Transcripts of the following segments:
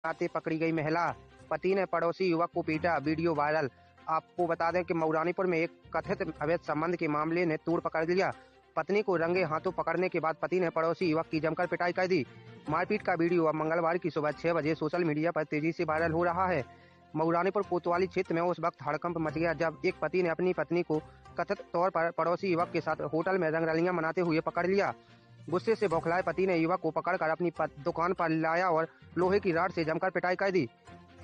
आते पकड़ी गई महिला, पति ने पड़ोसी युवक को पीटा, वीडियो वायरल। आपको बता दें कि मऊरानीपुर में एक कथित अवैध संबंध के मामले ने तूड़ पकड़ लिया। पत्नी को रंगे हाथों पकड़ने के बाद पति ने पड़ोसी युवक की जमकर पिटाई कर दी। मारपीट का वीडियो अब मंगलवार की सुबह 6 बजे सोशल मीडिया पर तेजी से वायरल हो रहा है। मऊरानीपुर कोतवाली क्षेत्र में उस वक्त हड़कंप मच गया जब एक पति ने अपनी पत्नी को कथित तौर पर पड़ोसी युवक के साथ होटल में रंगरलियां मनाते हुए पकड़ लिया। गुस्से से बौखलाए पति ने युवक को पकड़कर अपनी दुकान पर लाया और लोहे की राड से जमकर पिटाई कर दी।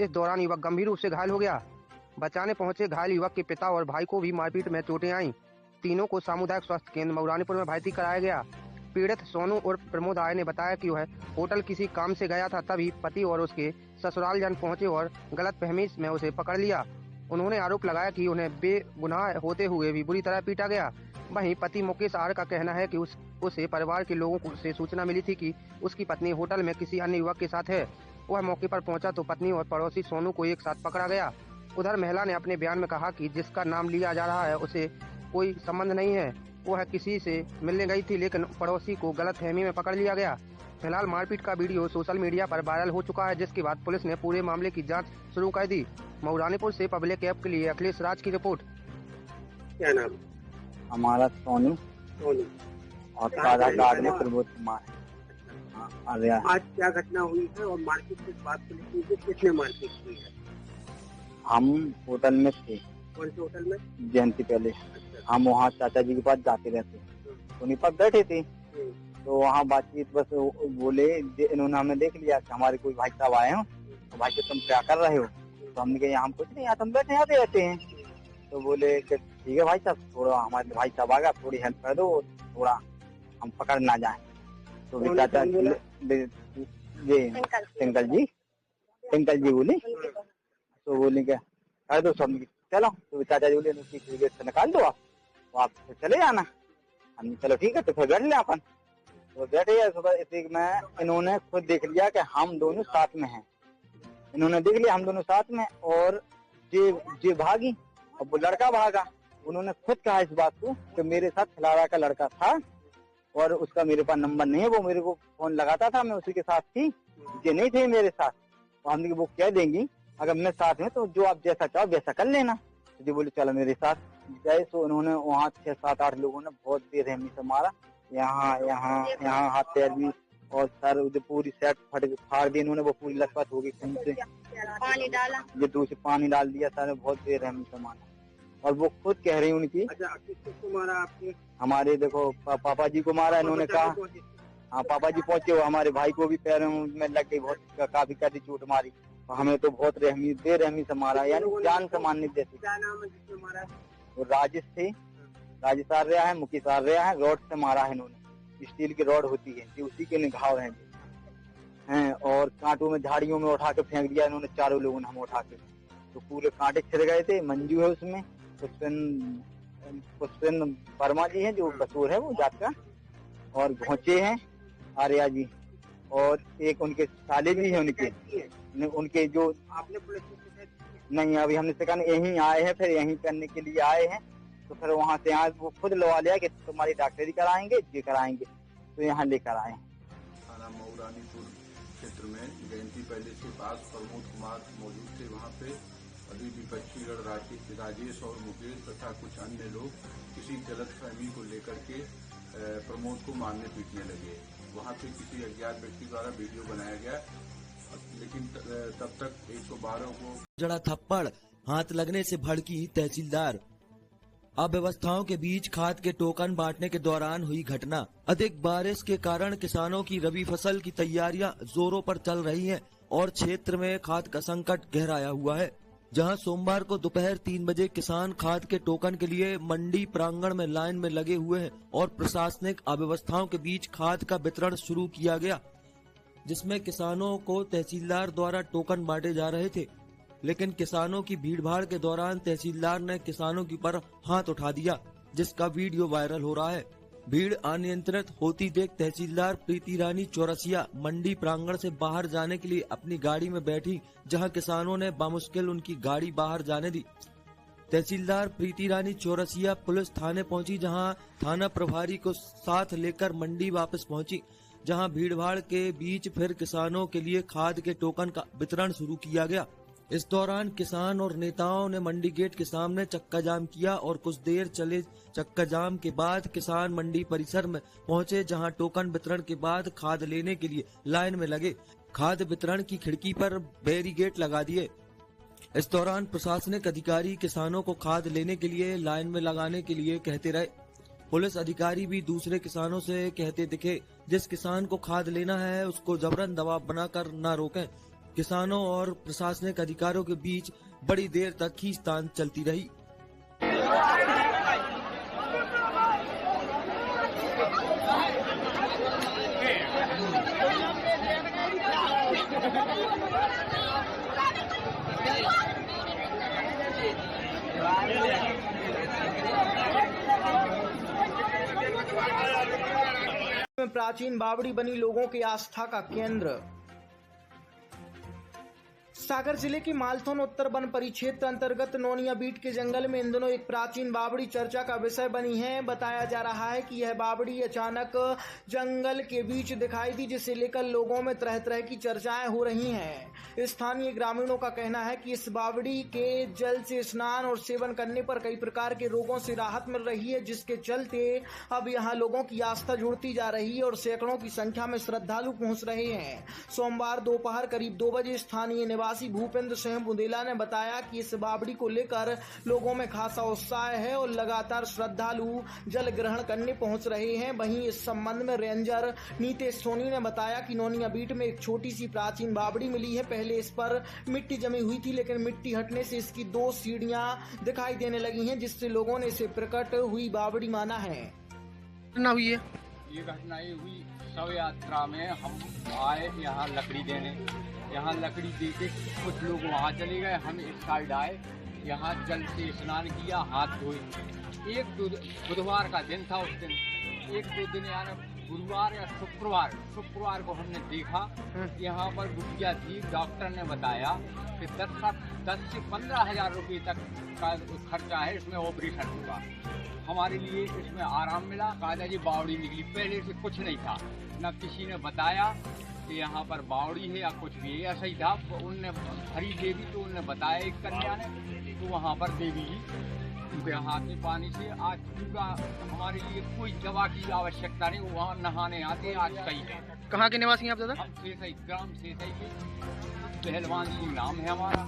इस दौरान युवक गंभीर रूप से घायल हो गया। बचाने पहुंचे घायल युवक के पिता और भाई को भी मारपीट में चोटें आईं। तीनों को सामुदायिक स्वास्थ्य केंद्र मऊरानीपुर में भर्ती कराया गया। पीड़ित सोनू और प्रमोद आय ने बताया कि वह होटल किसी काम से गया था, तभी पति और उसके ससुराल जन पहुंचे और गलतफहमी में उसे पकड़ लिया। उन्होंने आरोप लगाया कि उन्हें बेगुनाह होते हुए भी बुरी तरह पीटा गया। वहीं पति मुकेश आर का कहना है कि उसे परिवार के लोगों से सूचना मिली थी कि उसकी पत्नी होटल में किसी अन्य युवक के साथ है। वह मौके पर पहुंचा तो पत्नी और पड़ोसी सोनू को एक साथ पकड़ा गया। उधर महिला ने अपने बयान में कहा कि जिसका नाम लिया जा रहा है उसे कोई संबंध नहीं है, वह किसी से मिलने गई थी लेकिन पड़ोसी को गलतफहमी में पकड़ लिया गया। फिलहाल मारपीट का वीडियो सोशल मीडिया पर वायरल हो चुका है, जिसके बाद पुलिस ने पूरे मामले की जांच शुरू कर दी। मऊरानीपुर से पब्लिक ऐप के लिए अखिलेश राज की रिपोर्ट। क्या नाम? हमारा सोनू और ताजा गार्ड में प्रमोद कुमार। आज क्या घटना हुई है और मारपीट किस बात को लेकर किसने मारपीट की है? हम होटल में थे। कौन से होटल में? जयंती पहले। हम वहाँ चाचा जी के पास जाते रहते, उन्हीं पर बैठे थे तो वहाँ बातचीत बस बोले, इन्होंने हमें देख लिया कि हमारे कोई भाई साहब आए हो, तो भाई तुम क्या कर रहे हो? तो हमने कहा हम कुछ नहीं, यहाँ तुम बैठे आते रहते हैं। तो बोले कि ठीक है भाई साहब, थोड़ा हमारे भाई साहब आ गया, थोड़ी हेल्प कर दो, थोड़ा हम पकड़ ना जाए। तो चाचा टिंकल जी बोले, तो बोले क्या कर दो सब, चलो। तो चाचा जी बोले गेट से निकाल दो, आप चले जाना। हम चलो ठीक है, तो फिर बैठ लिया अपन। तो बैठे सुबह में इन्होंने खुद देख लिया कि हम दोनों साथ में हैं। इन्होंने देख लिया हम दोनों साथ में, और जे भागी और वो लड़का भागा। उन्होंने खुद कहा इस बात को कि मेरे साथ खिलाड़ा का लड़का था और उसका मेरे पास नंबर नहीं है, वो मेरे को फोन लगाता था, मैं उसी के साथ थी, ये नहीं थे मेरे साथ। तो हमने वो कह देंगी अगर मैं साथ में, तो जो आप जैसा चाहो वैसा कर लेना। तो जी बोले चलो मेरे साथ गए। तो उन्होंने वहाँ 6-7-8 लोगों ने बहुत बेरहमी से मारा, यहाँ हाथ पैर भी, और सर पूरी शर्ट फाड़ दी इन्होंने, वो पूरी लथपथ हो गई। पानी डाला, ये दूसरे पानी डाल दिया सर, बहुत बेरहमी से मारा। और वो खुद कह रही उनकी। अच्छा, किसको मारा आपने? हमारे देखो पापा जी को मारा। इन्होंने कहा हाँ पापा जी पहुंचे, हमारे भाई को भी पैरों में लग गई, बहुत काफी कड़ी चोट मारी। हमें तो बहुत बेरहमी से मारा, यानी जान से मारने देते। क्या नाम है जिसने मारा? वो राजेश थे, राजेश आर्या है, मुकेश आर्या है। रॉड से मारा है इन्होंने, स्टील की रॉड होती है, ये उसी के घाव हैं। और कांटों में, झाड़ियों में उठा के फेंक दिया इन्होंने, चारों लोगों ने हम उठा के, तो पूरे कांटे छिड़ गए थे। मंजू है उसमें, पुष्पेंद्र वर्मा जी है जो कसूर है वो जात का, और घोंचे हैं आर्या जी, और एक उनके साले भी है उनके जो आपने पुलिस नहीं, अभी हमने कहा यहीं आए हैं, फिर यहीं करने के लिए आए हैं। तो फिर वहाँ से यहाँ वो खुद लगा लिया कि तुम्हारी डॉक्टरी कराएंगे, ये कराएंगे, तो यहाँ लेकर आए। थाना मऊरानीपुर क्षेत्र में जयंती पहले के पास प्रमोद कुमार मौजूद थे। वहाँ पे अभी विपक्षीगढ़ राजेश और मुकेश तथा कुछ अन्य लोग किसी गलतफहमी को लेकर के प्रमोद को मारने पीटने लगे। वहाँ पे किसी अज्ञात व्यक्ति द्वारा वीडियो बनाया गया, लेकिन तब तक 112 को जड़ा थप्पड़, हाथ लगने से भड़की तहसीलदार। अव्यवस्थाओं के बीच खाद के टोकन बांटने के दौरान हुई घटना। अधिक बारिश के कारण किसानों की रबी फसल की तैयारियां जोरों पर चल रही हैं और क्षेत्र में खाद का संकट गहराया हुआ है, जहां सोमवार को दोपहर 3 बजे किसान खाद के टोकन के लिए मंडी प्रांगण में लाइन में लगे हुए हैं और प्रशासनिक अव्यवस्थाओं के बीच खाद का वितरण शुरू किया गया, जिसमें किसानों को तहसीलदार द्वारा टोकन बांटे जा रहे थे। लेकिन किसानों की भीड़भाड़ के दौरान तहसीलदार ने किसानों के ऊपर हाथ उठा दिया, जिसका वीडियो वायरल हो रहा है। भीड़ अनियंत्रित होती देख तहसीलदार प्रीति रानी चौरसिया मंडी प्रांगण से बाहर जाने के लिए अपनी गाड़ी में बैठी, जहां किसानों ने बामुश्किल उनकी गाड़ी बाहर जाने दी। तहसीलदार प्रीति रानी चौरसिया पुलिस थाने पहुंची, जहां थाना प्रभारी को साथ लेकर मंडी वापस पहुंची, जहां भीड़भाड़ के बीच फिर किसानों के लिए खाद के टोकन का वितरण शुरू किया गया। इस दौरान किसान और नेताओं ने मंडी गेट के सामने चक्का जाम किया और कुछ देर चले चक्का जाम के बाद किसान मंडी परिसर में पहुंचे, जहां टोकन वितरण के बाद खाद लेने के लिए लाइन में लगे। खाद वितरण की खिड़की पर बैरिकेड लगा दिए। इस दौरान प्रशासनिक अधिकारी किसानों को खाद लेने के लिए लाइन में लगाने के लिए कहते रहे। पुलिस अधिकारी भी दूसरे किसानों से कहते दिखे, जिस किसान को खाद लेना है उसको जबरन दबाव बनाकर न रोकें। किसानों और प्रशासनिक अधिकारियों के बीच बड़ी देर तक खींचतान चलती रही। प्राचीन बावड़ी बनी लोगों की आस्था का केंद्र। सागर जिले के मालथौन उत्तर वन परिक्षेत्र अंतर्गत नोनिया बीट के जंगल में इन दिनों एक प्राचीन बावड़ी चर्चा का विषय बनी है। बताया जा रहा है कि यह बावड़ी अचानक जंगल के बीच दिखाई दी, जिसे लेकर लोगों में तरह तरह की चर्चाएं हो रही हैं। स्थानीय ग्रामीणों का कहना है कि इस बावड़ी के जल से स्नान और सेवन करने पर कई प्रकार के रोगों से राहत मिल रही है, जिसके चलते अब यहाँ लोगों की आस्था जुड़ती जा रही है और सैकड़ों की संख्या में श्रद्धालु पहुंच रहे हैं। सोमवार दोपहर करीब 2 बजे स्थानीय निवासी भूपेंद्र सिंह बुंदेला ने बताया कि इस बावड़ी को लेकर लोगों में खासा उत्साह है और लगातार श्रद्धालु जल ग्रहण करने पहुंच रहे हैं। वहीं इस संबंध में रेंजर नीतेश सोनी ने बताया कि नोनिया बीट में एक छोटी सी प्राचीन बावड़ी मिली है। पहले इस पर मिट्टी जमी हुई थी, लेकिन मिट्टी हटने से इसकी 2 सीढ़ियां दिखाई देने लगी हैं, जिससे लोगों ने इसे प्रकट हुई बावड़ी माना है। हुई है ये घटना हुई शव यात्रा में हम आए यहाँ लकड़ी देने। यहाँ लकड़ी देके कुछ लोग वहाँ चले गए, हम इस साइड आए, यहाँ जल से स्नान किया, हाथ धोए। एक बुधवार का दिन था, उस दिन 1-2 दिन यानी गुरुवार या शुक्रवार को हमने देखा यहाँ पर गुड़िया थी। डॉक्टर ने बताया कि 10 से 15 हजार रुपये तक का खर्चा है, इसमें ऑपरेशन होगा। हमारे लिए इसमें आराम मिला। कायदा जी बावड़ी निकली, पहले से कुछ नहीं था, न किसी ने बताया कि यहाँ पर बावड़ी है या कुछ भी है, ऐसा ही था। उनने हरी देवी तो उनने बताया एक कन्या ने, तो वहाँ पर देवी जी उनके हाथ में पानी से आज पूरा हमारे लिए कोई दवा की आवश्यकता नहीं। वहाँ नहाने आते आज कई है। कहाँ के निवासी हैं आप दादा? हम सेसई ग्राम सेसई के पहलवान सिंह नाम है हमारा,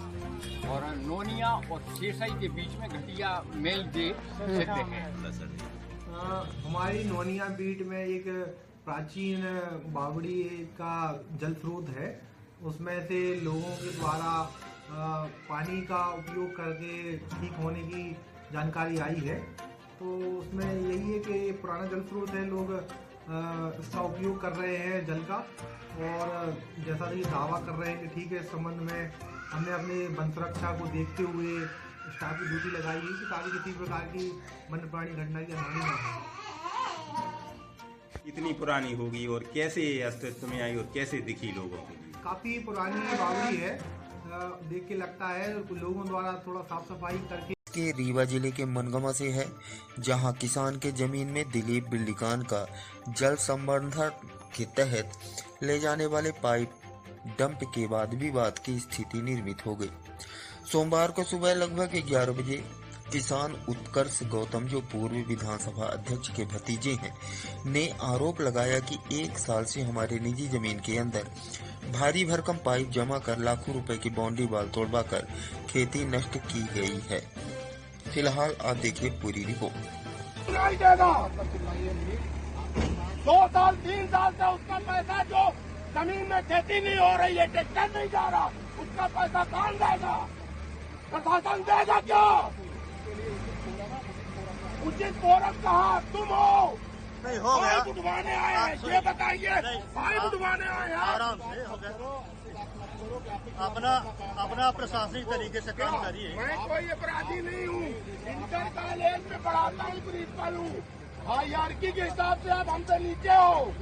और नोनिया और सेसई के बीच में घटिया मेल दे सिद्ध है। हमारी नोनिया बीट में एक प्राचीन बावड़ी का जल स्रोत है। उसमें से लोगों के द्वारा पानी का उपयोग करके ठीक होने की जानकारी आई है। तो उसमें यही है कि पुराना जल स्रोत है, लोग इसका उपयोग कर रहे हैं जल का, और जैसा कि दावा कर रहे हैं कि ठीक है। इस संबंध में हमने अपने वन सुरक्षा को देखते हुए स्टाफ की ड्यूटी लगाई है कि ताकि किसी प्रकार की वन्य प्राणी घटना की अनहोनी न हो। कितनी पुरानी होगी और कैसे अस्तित्व में आई और कैसे दिखी लोगों को? काफी पुरानी बावड़ी है, देख के लगता है लोगों द्वारा थोड़ा साफ सफाई करके। के रीवा जिले के मनगमा से है, जहां किसान के जमीन में दिलीप बिल्लिकान का जल संवर्धन के तहत ले जाने वाले पाइप डंप के बाद विवाद की स्थिति निर्मित हो गई। सोमवार को सुबह लगभग 11 बजे किसान उत्कर्ष गौतम, जो पूर्व विधानसभा अध्यक्ष के भतीजे हैं, ने आरोप लगाया कि 1 साल से हमारे निजी जमीन के अंदर भारी भरकम पाइप जमा कर लाखों रुपए की बाउंड्री वाल तोड़वाकर खेती नष्ट की गई है। फिलहाल आप देखिए पूरी रिपोर्ट। नहीं देगा 2 साल 3 साल से उसका पैसा जो जमीन में खेती नहीं हो रही है, ट्रैक्टर नहीं जा रहा, उसका पैसा कौन देगा? प्रशासन देगा क्या? उचित फोरम कहा तुम हो? नहीं हो गया। पाइप उठवाने आए हैं, ये बताइए, पाइप उठवाने आए हैं। आराम से हो गया, अपना प्रशासनिक तरीके से काम करिए। मैं कोई अपराधी नहीं हूँ, इंटर कॉलेज में पढ़ाता हूँ, प्रिंसिपल हूँ। हायरार्की के हिसाब से आप हमसे नीचे हो,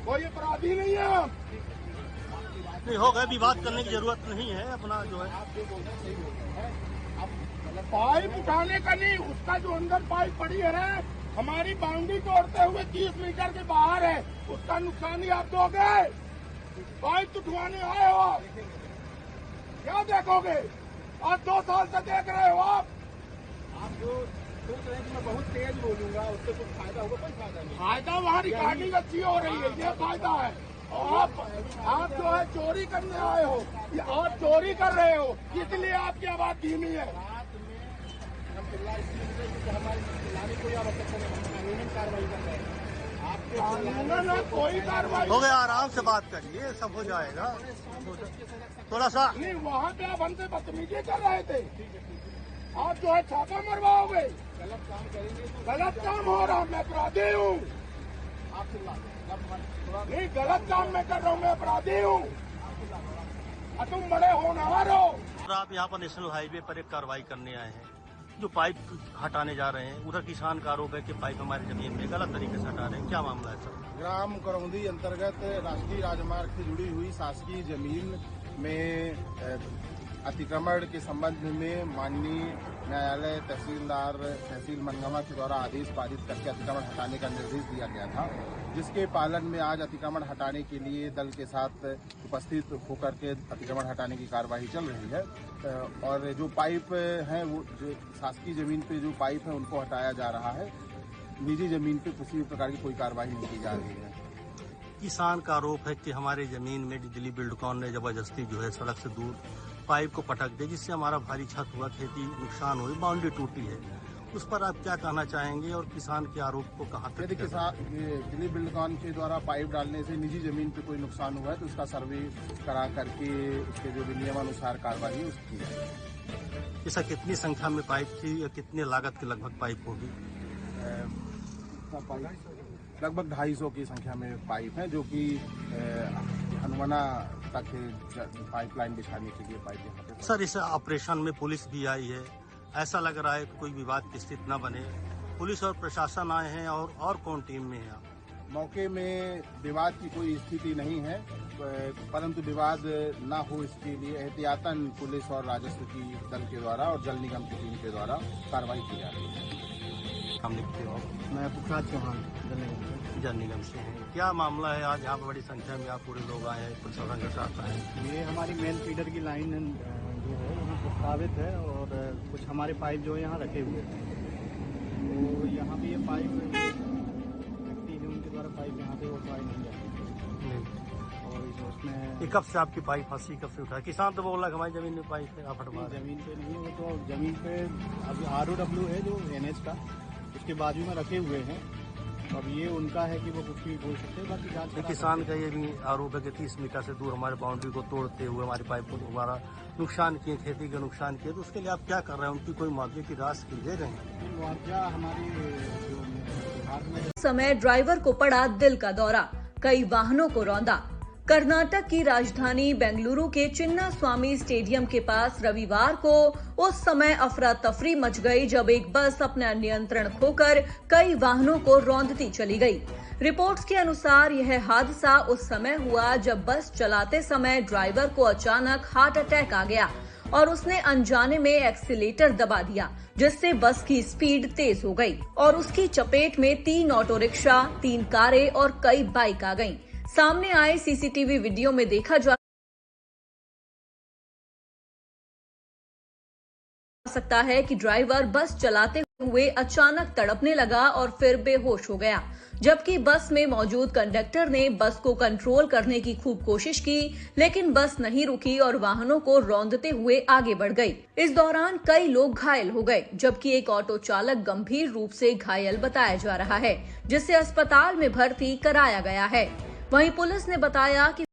कोई अपराधी नहीं है। नहीं हो गया, विवाद करने की जरूरत नहीं है। अपना जो है पाइप उठाने का नहीं, उसका जो अंदर पाइप पड़ी है हमारी बाउंड्री तोड़ते हुए 30 मीटर के बाहर है, उसका नुकसान ही आप दोगे? पाइप उठवाने आए हो आप, क्या देखोगे? आज 2 साल से देख रहे हो आप जो सोच रहे हैं कि मैं बहुत तेज बोलूंगा, उससे कुछ फायदा होगा? कोई फायदा नहीं। फायदा वहाँ रिकॉर्डिंग अच्छी हो रही है, ये फायदा है। और आप जो है चोरी करने आए हो और चोरी कर रहे हो, इसलिए आपकी आवाज धीमी है। कोई आवश्यकता नहीं, कार्रवाई कर रहे हैं। कोई कार्रवाई हो गया, आराम से बात करिए, सब हो जाएगा। थोड़ा सा नहीं, वहाँ पे आप हमसे बदतमीजी कर रहे थे, आप जो है छापा मरवाओगे, गलत काम करेंगे। गलत काम हो रहा, मैं अपराधी हूँ। नहीं, गलत काम मैं कर रहा हूँ, मैं अपराधी हूँ। तुम बड़े होनहार हो। आप यहाँ पर नेशनल हाईवे पर एक कार्रवाई करने आए हैं, जो पाइप हटाने जा रहे हैं। उधर किसान का आरोप है कि पाइप हमारी जमीन में गलत तरीके से हटा रहे हैं, क्या मामला है सर? ग्राम करौंदी अंतर्गत राष्ट्रीय राजमार्ग से जुड़ी हुई शासकीय जमीन में अतिक्रमण के संबंध में माननीय न्यायालय तहसील मनगामा के द्वारा आदेश पारित करके अतिक्रमण हटाने का निर्देश दिया गया था, जिसके पालन में आज अतिक्रमण हटाने के लिए दल के साथ उपस्थित होकर के अतिक्रमण हटाने की कार्यवाही चल रही है। और जो पाइप हैं, वो जो शासकीय जमीन पे जो पाइप है उनको हटाया जा रहा है। निजी जमीन पे किसी भी प्रकार की कोई कार्रवाई नहीं की जा रही है। किसान का आरोप है कि हमारे जमीन में दिल्ली बिल्डकॉन ने जबरदस्ती जो है सड़क से दूर पाइप को पटक दे, जिससे हमारा भारी क्षत हुआ, खेती नुकसान हुई, बाउंड्री टूटी है। उस पर आप क्या कहना चाहेंगे और किसान के आरोप को कहाँ तक? यदि दिल्ली बिल्डकॉन के द्वारा पाइप डालने से निजी जमीन पे कोई नुकसान हुआ है तो उसका सर्वे करा करके उसके जो भी नियमानुसार कार्रवाई उसकी है। ऐसा कितनी संख्या में पाइप थी या कितने लागत के लगभग पाइप होगी? लगभग 250 की संख्या में पाइप है, जो कि हनुमाना तक पाइपलाइन बिछाने के लिए पाइप यहाँ पे। सर, इस ऑपरेशन में पुलिस भी आई है, ऐसा लग रहा है कि कोई विवाद की स्थिति न बने। पुलिस और प्रशासन आए हैं और कौन टीम में है? मौके में विवाद की कोई स्थिति नहीं है, परंतु विवाद न हो इसके लिए एहतियातन पुलिस और राजस्व की दल के द्वारा और जल निगम की टीम के द्वारा कार्रवाई की जा रही है। हम लिखते हो? मैं पुखराज चौहान जल निगम से हैं। क्या मामला है आज यहाँ पर बड़ी संख्या में आप पूरे लोग आए हैं, प्रशासन के साथ आए हैं? ये हमारी मेन फीडर की लाइन जो है यहाँ प्रस्तावित है और कुछ हमारे पाइप जो है यहाँ रखे हुए हैं, तो यहाँ भी ये पाइप व्यक्ति जो उनके द्वारा पाइप यहाँ पे वो पाइप नहीं जाती और उसमें। कब से आपकी पाइप फंसी, कब से उठा? किसान तो बोला हमारी जमीन में पाइप है, आप हटवा? जमीन पे नहीं है, वो तो जमीन पे अभी ROW है जो NH का, उसके बाजू में रखे हुए हैं। अब ये उनका है कि वो कुछ भी बोल सकते हैं, बाकी जांच। किसान का ये भी आरोप है कि 30 मीटर से दूर हमारे बाउंड्री को तोड़ते हुए हमारी पाइप को दोबारा नुकसान किए, खेती का नुकसान किए, तो उसके लिए आप क्या कर रहे हैं? उनकी कोई मुआवजे की राशि दे रहे हैं? मुआवजा हमारी विभाग में समय ड्राइवर को पड़ा दिल का दौरा, कई वाहनों को रौंदा। कर्नाटक की राजधानी बेंगलुरु के चिन्ना स्वामी स्टेडियम के पास रविवार को उस समय अफरा तफरी मच गई जब एक बस अपना नियंत्रण खोकर कई वाहनों को रौंदती चली गई। रिपोर्ट्स के अनुसार यह हादसा उस समय हुआ जब बस चलाते समय ड्राइवर को अचानक हार्ट अटैक आ गया और उसने अनजाने में एक्सीलेटर दबा दिया, जिससे बस की स्पीड तेज हो गई और उसकी चपेट में 3 ऑटो रिक्शा, 3 कारें और कई बाइक आ गईं। सामने आए CCTV वीडियो में देखा जा सकता है कि ड्राइवर बस चलाते हुए अचानक तड़पने लगा और फिर बेहोश हो गया, जबकि बस में मौजूद कंडक्टर ने बस को कंट्रोल करने की खूब कोशिश की, लेकिन बस नहीं रुकी और वाहनों को रौंदते हुए आगे बढ़ गई। इस दौरान कई लोग घायल हो गए, जबकि एक ऑटो चालक गंभीर रूप से घायल बताया जा रहा है, जिसे अस्पताल में भर्ती कराया गया है। वहीं पुलिस ने बताया कि